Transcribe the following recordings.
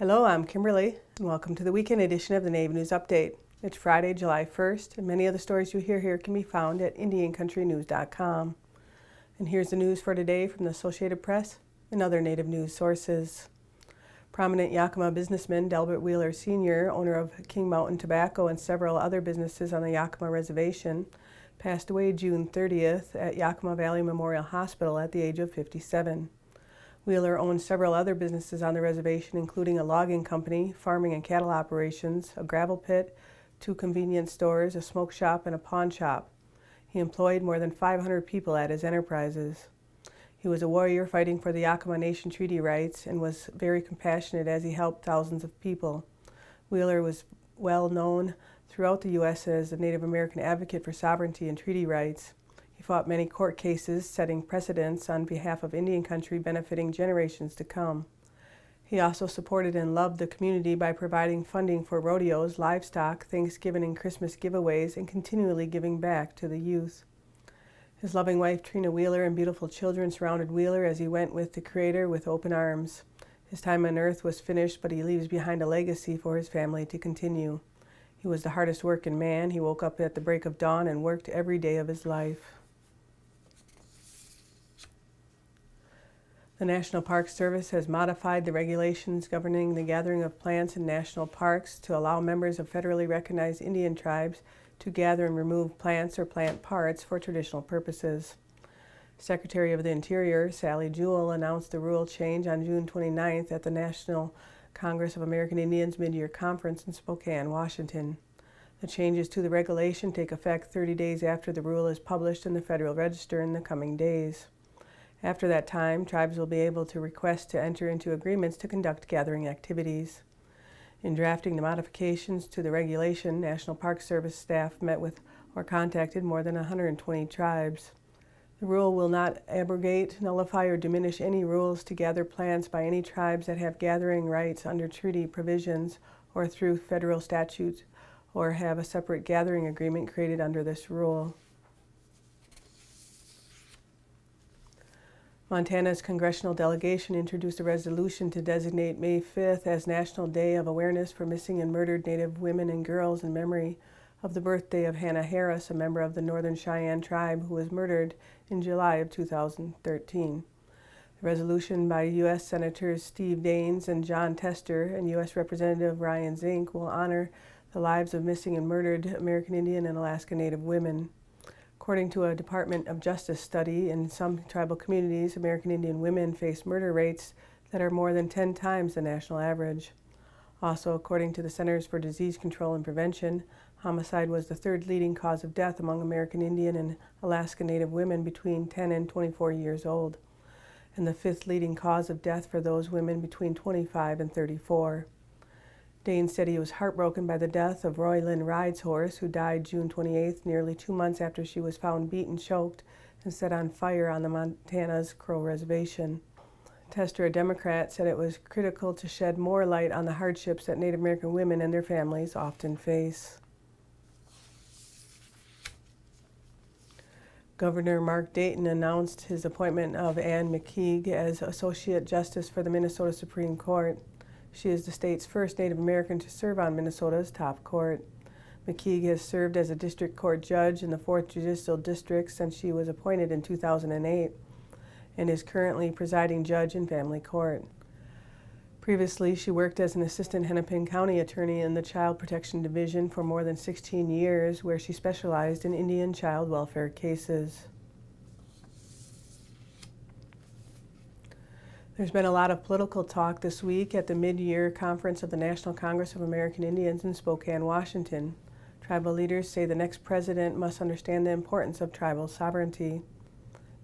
Hello, I'm Kimberly, and welcome to the weekend edition of the Navy News Update. It's Friday, July 1st, and many of the stories you hear here can be found at IndianCountryTV. And here's the news for today from the Associated Press and other Native news sources. Prominent Yakima businessman Delbert Wheeler Sr., owner of King Mountain Tobacco and several other businesses on the Yakima Reservation, passed away June 30th at Yakima Valley Memorial Hospital at the age of 57. Wheeler owned several other businesses on the reservation, including a logging company, farming and cattle operations, a gravel pit, 2 convenience stores, a smoke shop, and a pawn shop. He employed more than 500 people at his enterprises. He was a warrior fighting for the Yakima Nation treaty rights and was very compassionate as he helped thousands of people. Wheeler was well known throughout the U.S. as a Native American advocate for sovereignty and treaty rights. He fought many court cases, setting precedents on behalf of Indian country, benefiting generations to come. He also supported and loved the community by providing funding for rodeos, livestock, Thanksgiving and Christmas giveaways, and continually giving back to the youth. His loving wife, Trina Wheeler, and beautiful children surrounded Wheeler as he went with the Creator with open arms. His time on earth was finished, but he leaves behind a legacy for his family to continue. He was the hardest working man. He woke up at the break of dawn and worked every day of his life. The National Park Service has modified the regulations governing the gathering of plants in national parks to allow members of federally recognized Indian tribes to gather and remove plants or plant parts for traditional purposes. Secretary of the Interior, Sally Jewell, announced the rule change on June 29th at the National Congress of American Indians Mid-Year Conference in Spokane, Washington. The changes to the regulation take effect 30 days after the rule is published in the Federal Register in the coming days. After that time, tribes will be able to request to enter into agreements to conduct gathering activities. In drafting the modifications to the regulation, National Park Service staff met with or contacted more than 120 tribes. The rule will not abrogate, nullify, or diminish any rules to gather plants by any tribes that have gathering rights under treaty provisions or through federal statutes, or have a separate gathering agreement created under this rule. Montana's congressional delegation introduced a resolution to designate May 5th as National Day of Awareness for Missing and Murdered Native Women and Girls in memory of the birthday of Hannah Harris, a member of the Northern Cheyenne tribe who was murdered in July of 2013. The resolution by U.S. Senators Steve Daines and John Tester and U.S. Representative Ryan Zink will honor the lives of missing and murdered American Indian and Alaska Native women. According to a Department of Justice study, in some tribal communities, American Indian women face murder rates that are more than 10 times the national average. Also, according to the Centers for Disease Control and Prevention, homicide was the 3rd leading cause of death among American Indian and Alaska Native women between 10 and 24 years old, and the 5th leading cause of death for those women between 25 and 34. Dane said he was heartbroken by the death of Roy Lynn Ride's horse, who died June 28th, nearly 2 months after she was found beaten, choked, and set on fire on the Montana's Crow Reservation. Tester, a Democrat, said it was critical to shed more light on the hardships that Native American women and their families often face. Governor Mark Dayton announced his appointment of Ann McKeague as Associate Justice for the Minnesota Supreme Court. She is the state's first Native American to serve on Minnesota's top court. McKeague has served as a district court judge in the 4th Judicial District since she was appointed in 2008 and is currently presiding judge in family court. Previously, she worked as an assistant Hennepin County attorney in the Child Protection Division for more than 16 years, where she specialized in Indian child welfare cases. There's been a lot of political talk this week at the mid-year conference of the National Congress of American Indians in Spokane, Washington. Tribal leaders say the next president must understand the importance of tribal sovereignty.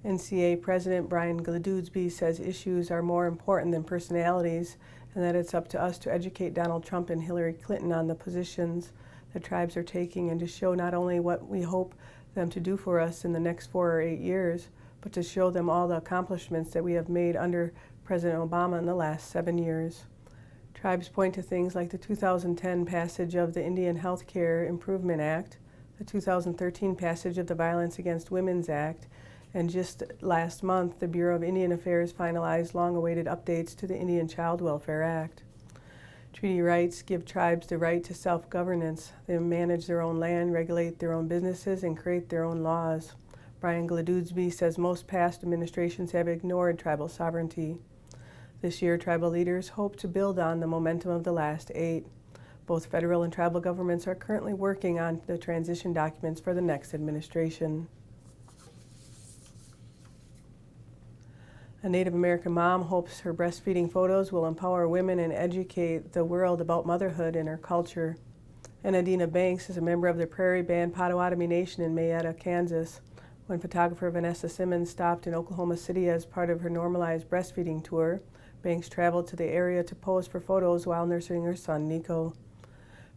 NCAI President Brian Gladudesby says issues are more important than personalities and that it's up to us to educate Donald Trump and Hillary Clinton on the positions the tribes are taking and to show not only what we hope them to do for us in the next 4 or 8 years, but to show them all the accomplishments that we have made under President Obama in the last 7 years. Tribes point to things like the 2010 passage of the Indian Health Care Improvement Act, the 2013 passage of the Violence Against Women's Act, and just last month, the Bureau of Indian Affairs finalized long-awaited updates to the Indian Child Welfare Act. Treaty rights give tribes the right to self-governance. They manage their own land, regulate their own businesses, and create their own laws. Brian Gladudesby says most past administrations have ignored tribal sovereignty. This year, tribal leaders hope to build on the momentum of the last 8. Both federal and tribal governments are currently working on the transition documents for the next administration. A Native American mom hopes her breastfeeding photos will empower women and educate the world about motherhood and her culture. And Adina Banks is a member of the Prairie Band Potawatomi Nation in Mayetta, Kansas. When photographer Vanessa Simmons stopped in Oklahoma City as part of her Normalize Breastfeeding tour, Banks traveled to the area to pose for photos while nursing her son, Nico.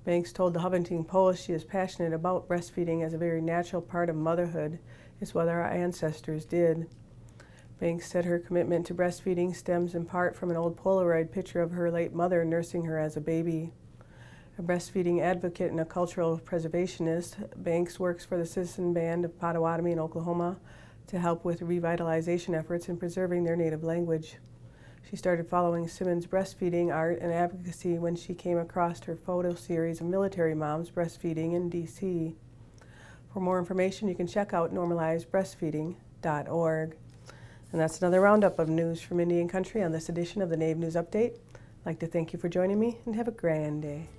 Banks told the Huffington Post she is passionate about breastfeeding as a very natural part of motherhood. It's what our ancestors did. Banks said her commitment to breastfeeding stems in part from an old Polaroid picture of her late mother nursing her as a baby. A breastfeeding advocate and a cultural preservationist, Banks works for the Citizen Band of Potawatomi in Oklahoma to help with revitalization efforts in preserving their native language. She started following Simmons' breastfeeding art and advocacy when she came across her photo series of military moms breastfeeding in D.C. For more information, you can check out normalizebreastfeeding.org. And that's another roundup of news from Indian Country on this edition of the Native News Update. I'd like to thank you for joining me and have a grand day.